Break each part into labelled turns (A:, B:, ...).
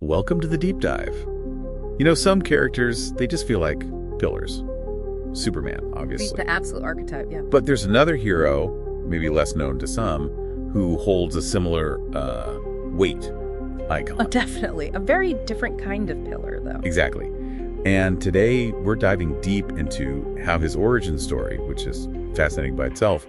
A: Welcome to the deep dive. You know, some characters, they just feel like pillars. Superman, obviously.
B: The absolute archetype, yeah.
A: But there's another hero, maybe less known to some, who holds a similar weight icon.
B: Oh, definitely. A very different kind of pillar, though.
A: Exactly. And today we're diving deep into how his origin story, which is fascinating by itself,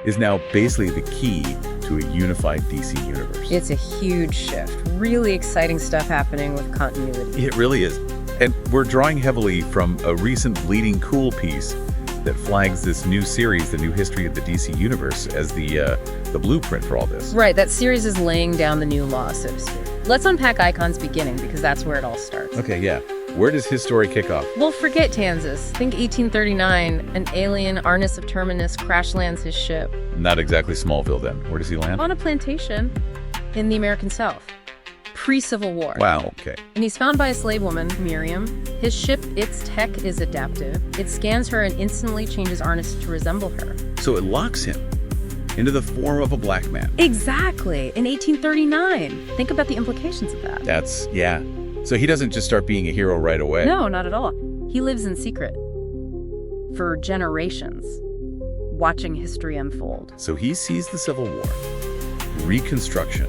A: is now basically the key to a unified DC universe.
B: It's a huge shift. Really exciting stuff happening with continuity.
A: It really is. And we're drawing heavily from a recent Bleeding Cool piece that flags this new series, the new history of the DC universe, as the blueprint for all this.
B: Right, that series is laying down the new law, so to speak. Let's unpack Icon's beginning, because that's where it all starts.
A: Okay, yeah. Where does his story kick off?
B: Well, forget Kansas. Think 1839. An alien, Arnis of Terminus, crash lands his ship.
A: Not exactly Smallville, then. Where does he land?
B: On a plantation in the American South. Pre-Civil War.
A: Wow, okay.
B: And he's found by a slave woman, Miriam. His ship, its tech is adaptive. It scans her and instantly changes Arnis to resemble her.
A: So it locks him into the form of a black man.
B: Exactly. In 1839. Think about the implications of that.
A: Yeah. So he doesn't just start being a hero right away.
B: No, not at all. He lives in secret for generations, watching history unfold.
A: So he sees the Civil War, Reconstruction,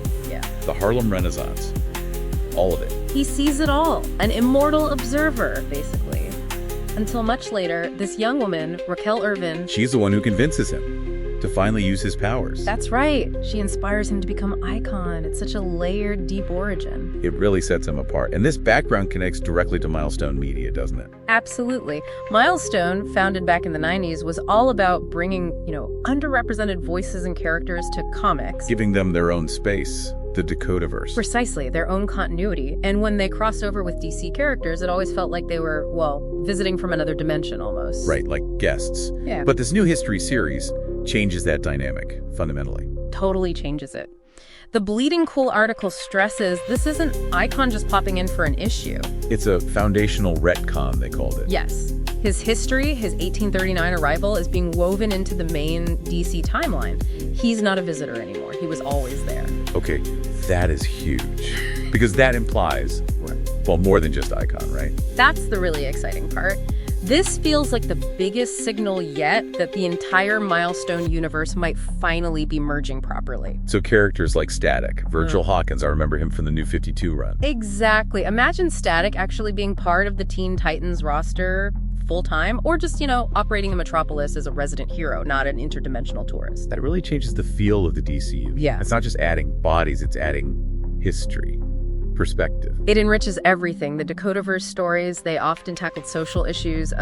A: the Harlem Renaissance, all of it.
B: He sees it all, an immortal observer, basically. Until much later, this young woman, Raquel Irvin...
A: She's the one who convinces him to finally use his powers.
B: That's right. She inspires him to become Icon. It's such a layered, deep origin.
A: It really sets him apart. And this background connects directly to Milestone Media, doesn't it?
B: Absolutely. Milestone, founded back in the 90s, was all about bringing, underrepresented voices and characters to comics.
A: Giving them their own space. The Dakotaverse.
B: Precisely, their own continuity. And when they crossed over with DC characters, it always felt like they were, visiting from another dimension almost.
A: Right, like guests.
B: Yeah.
A: But this new history series changes that dynamic, fundamentally.
B: Totally changes it. The Bleeding Cool article stresses this isn't Icon just popping in for an issue.
A: It's a foundational retcon, they called it.
B: Yes. His history, his 1839 arrival, is being woven into the main DC timeline. He's not a visitor anymore. He was always there.
A: Okay, that is huge. Because that implies, more than just Icon, right?
B: That's the really exciting part. This feels like the biggest signal yet that the entire Milestone universe might finally be merging properly.
A: So characters like Static, Virgil Hawkins, I remember him from the New 52 run.
B: Exactly. Imagine Static actually being part of the Teen Titans roster full-time, or just, operating in Metropolis as a resident hero, not an interdimensional tourist.
A: That really changes the feel of the DCU.
B: Yeah.
A: It's not just adding bodies, it's adding history. Perspective.
B: It enriches everything. The Dakotaverse stories, they often tackled social issues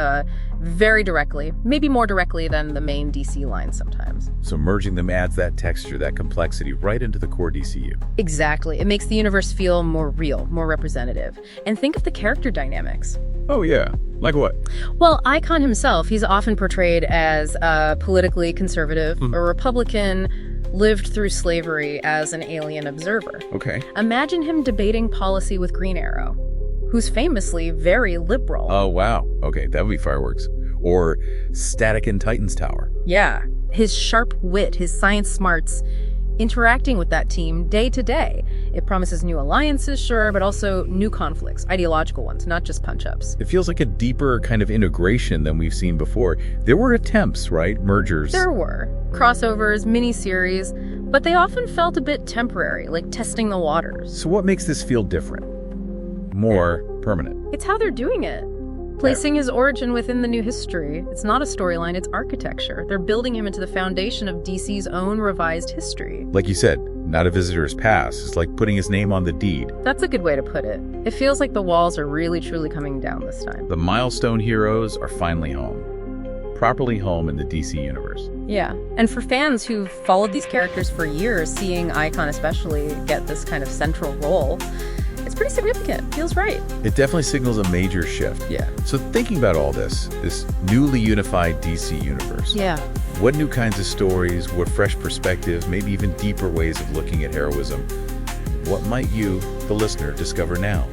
B: very directly, maybe more directly than the main DC line sometimes.
A: So merging them adds that texture, that complexity right into the core DCU.
B: Exactly. It makes the universe feel more real, more representative. And think of the character dynamics.
A: Oh, yeah. Like what?
B: Well, Icon himself, he's often portrayed as politically conservative, a Republican, lived through slavery as an alien observer.
A: Okay.
B: Imagine him debating policy with Green Arrow, who's famously very liberal.
A: Oh, wow. Okay, that would be fireworks. Or Static in Titan's Tower.
B: Yeah. His sharp wit, his science smarts, interacting with that team day to day. It promises new alliances, sure, but also new conflicts, ideological ones, not just punch-ups.
A: It feels like a deeper kind of integration than we've seen before. There were attempts, right? Mergers.
B: There were. Crossovers, mini-series, but they often felt a bit temporary, like testing the waters.
A: So what makes this feel different? More permanent?
B: It's how they're doing it. Placing his origin within the new history. It's not a storyline, it's architecture. They're building him into the foundation of DC's own revised history.
A: Like you said, not a visitor's pass. It's like putting his name on the deed.
B: That's a good way to put it. It feels like the walls are really, truly coming down this time.
A: The Milestone heroes are finally home. Properly home in the DC universe.
B: Yeah. And for fans who've followed these characters for years, seeing Icon especially get this kind of central role, it's pretty significant. Feels right.
A: It definitely signals a major shift.
B: Yeah.
A: So thinking about all this newly unified DC universe.
B: Yeah.
A: What new kinds of stories, what fresh perspectives, maybe even deeper ways of looking at heroism? What might you, the listener, discover now?